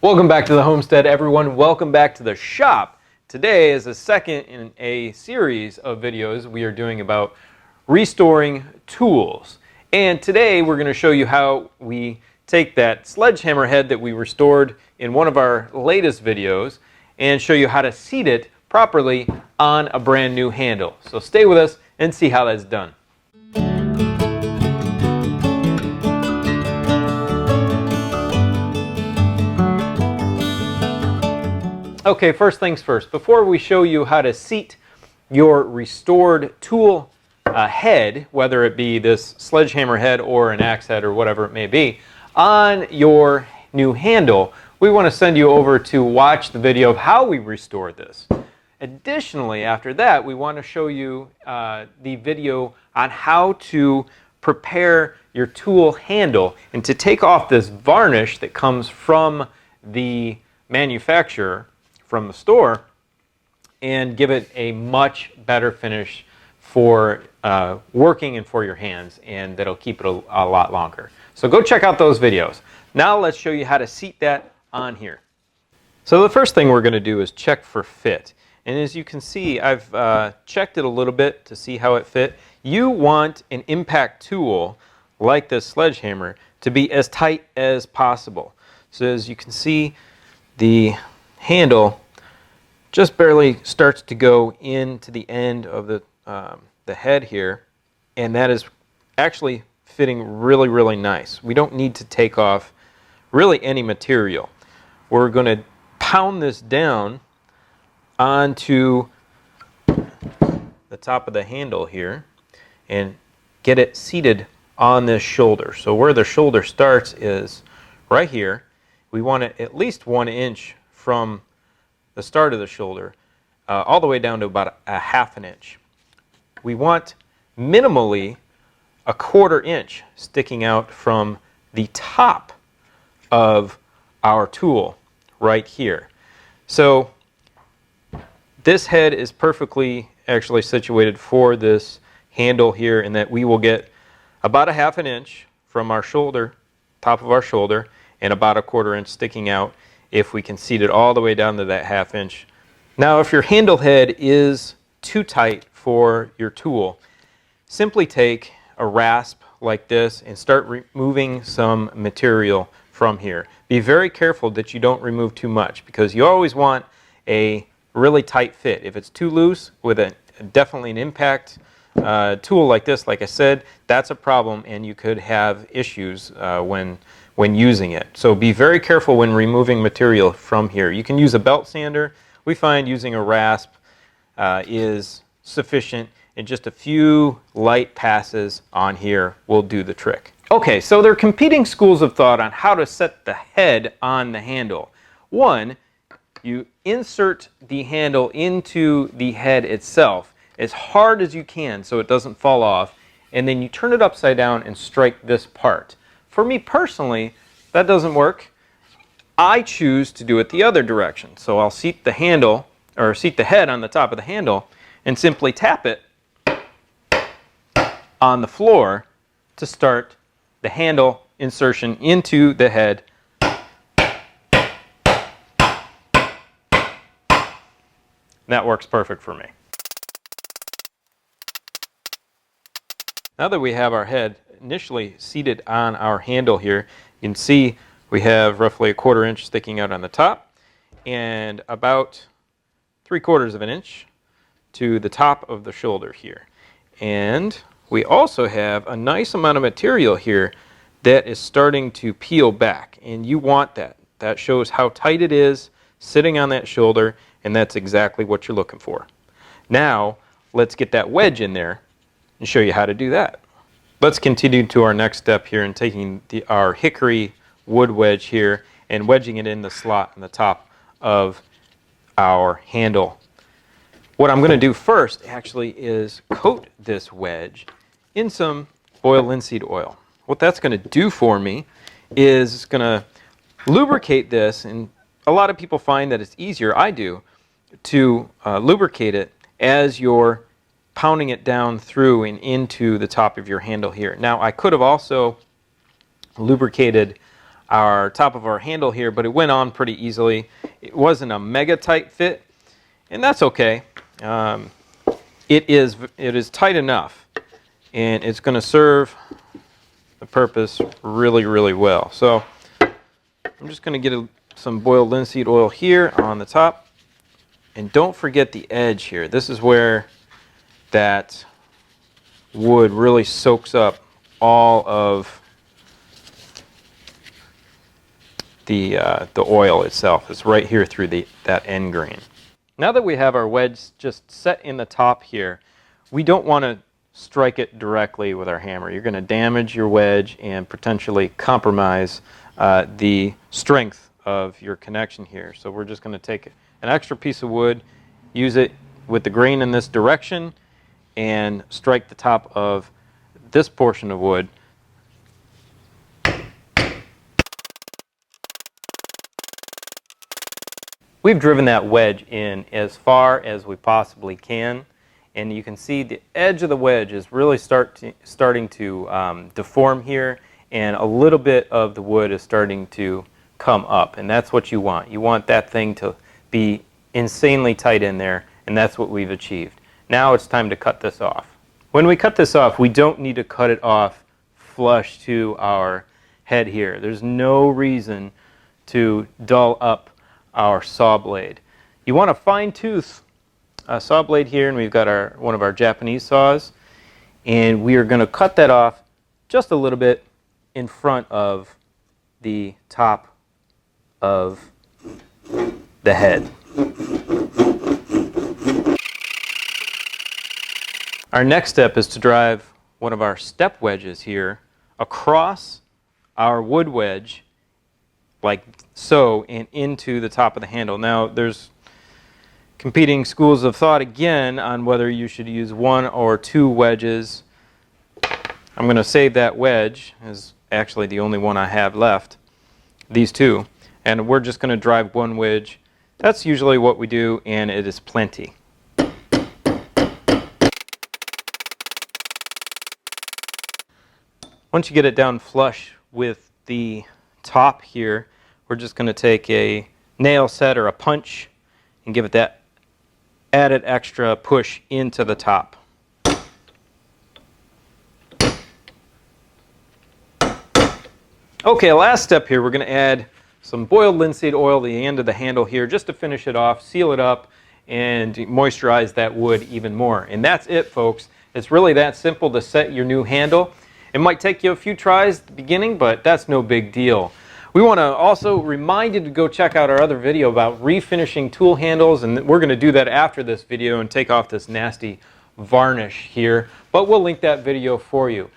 Welcome back to the homestead, everyone. Welcome back to the shop. Today is the second in a series of videos we are doing about restoring tools. And today we're going to show you how we take that sledgehammer head that we restored in one of our latest videos and show you how to seat it properly on a brand new handle. So stay with us and see how that's done. Okay, first things first. Before we show you how to seat your restored tool head, whether it be this sledgehammer head or an axe head or whatever it may be, on your new handle, we want to send you over to watch the video of how we restored this. Additionally, after that, we want to show you the video on how to prepare your tool handle and to take off this varnish that comes from the manufacturer, from the store, and give it a much better finish for working and for your hands, and that'll keep it a lot longer. So go check out those videos. Now let's show you how to seat that on here. So the first thing we're going to do is check for fit. And as you can see, I've checked it a little bit to see how it fit. You want an impact tool like this sledgehammer to be as tight as possible. So as you can see, the handle just barely starts to go into the end of the head here, and that is actually fitting really, really nice. We don't need to take off really any material. We're going to pound this down onto the top of the handle here and get it seated on this shoulder. So where the shoulder starts is right here. We want it at least 1 inch from the start of the shoulder all the way down to about a ½ inch. We want minimally a ¼ inch sticking out from the top of our tool right here. So this head is perfectly actually situated for this handle here, in that we will get about a ½ inch from our shoulder, top of our shoulder, and about a ¼ inch sticking out if we can seat it all the way down to that ½ inch. Now if your handle head is too tight for your tool, simply take a rasp like this and start removing some material from here. Be very careful that you don't remove too much, because you always want a really tight fit. If it's too loose with definitely an impact tool like this, like I said, that's a problem, and you could have issues when using it. So be very careful when removing material from here. You can use a belt sander. We find using a rasp is sufficient, and just a few light passes on here will do the trick. Okay, so there are competing schools of thought on how to set the head on the handle. One, you insert the handle into the head itself as hard as you can so it doesn't fall off, and then you turn it upside down and strike this part. For me personally, that doesn't work. I choose to do it the other direction. So I'll seat the handle, or seat the head on the top of the handle, and simply tap it on the floor to start the handle insertion into the head. That works perfect for me. Now that we have our head initially seated on our handle here, you can see we have roughly a ¼ inch sticking out on the top and about 3/4 inch to the top of the shoulder here. And we also have a nice amount of material here that is starting to peel back, and you want that. That shows how tight it is sitting on that shoulder, and that's exactly what you're looking for. Now let's get that wedge in there and show you how to do that. Let's continue to our next step here in taking our hickory wood wedge here and wedging it in the slot on the top of our handle. What I'm going to do first actually is coat this wedge in some linseed oil. What that's going to do for me is it's going to lubricate this, and a lot of people find that it's easier, I do, to lubricate it as you're pounding it down through and into the top of your handle here. Now I could have also lubricated our top of our handle here, but it went on pretty easily. It wasn't a mega tight fit, and that's okay. It is tight enough, and it's going to serve the purpose really, really well. So I'm just going to get some boiled linseed oil here on the top, and don't forget the edge here. This is where that wood really soaks up all of the oil itself. It's right here through that end grain. Now that we have our wedge just set in the top here, we don't want to strike it directly with our hammer. You're going to damage your wedge and potentially compromise the strength of your connection here. So we're just going to take an extra piece of wood, use it with the grain in this direction, and strike the top of this portion of wood. We've driven that wedge in as far as we possibly can, and you can see the edge of the wedge is really starting to deform here, and a little bit of the wood is starting to come up, and that's what you want. You want that thing to be insanely tight in there, and that's what we've achieved. Now it's time to cut this off. When we cut this off, we don't need to cut it off flush to our head here. There's no reason to dull up our saw blade. You want a fine tooth saw blade here, and we've got one of our Japanese saws, and we are going to cut that off just a little bit in front of the top of the head. Our next step is to drive one of our step wedges here across our wood wedge like so, and into the top of the handle. Now there's competing schools of thought again on whether you should use one or two wedges. I'm going to save that wedge, is actually the only one I have left, these two, and we're just going to drive one wedge. That's usually what we do, and it is plenty. Once you get it down flush with the top here, we're just going to take a nail set or a punch and give it that added extra push into the top. Okay, last step here, we're going to add some boiled linseed oil to the end of the handle here just to finish it off, seal it up, and moisturize that wood even more. And that's it, folks. It's really that simple to set your new handle. It might take you a few tries at the beginning, but that's no big deal. We want to also remind you to go check out our other video about refinishing tool handles, and we're going to do that after this video and take off this nasty varnish here, but we'll link that video for you.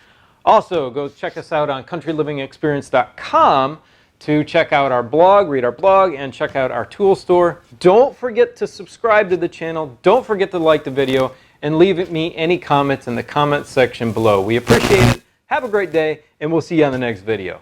Also, go check us out on countrylivingexperience.com to check out our blog, read our blog, and check out our tool store. Don't forget to subscribe to the channel. Don't forget to like the video, and leave me any comments in the comment section below. We appreciate it. Have a great day, and we'll see you on the next video.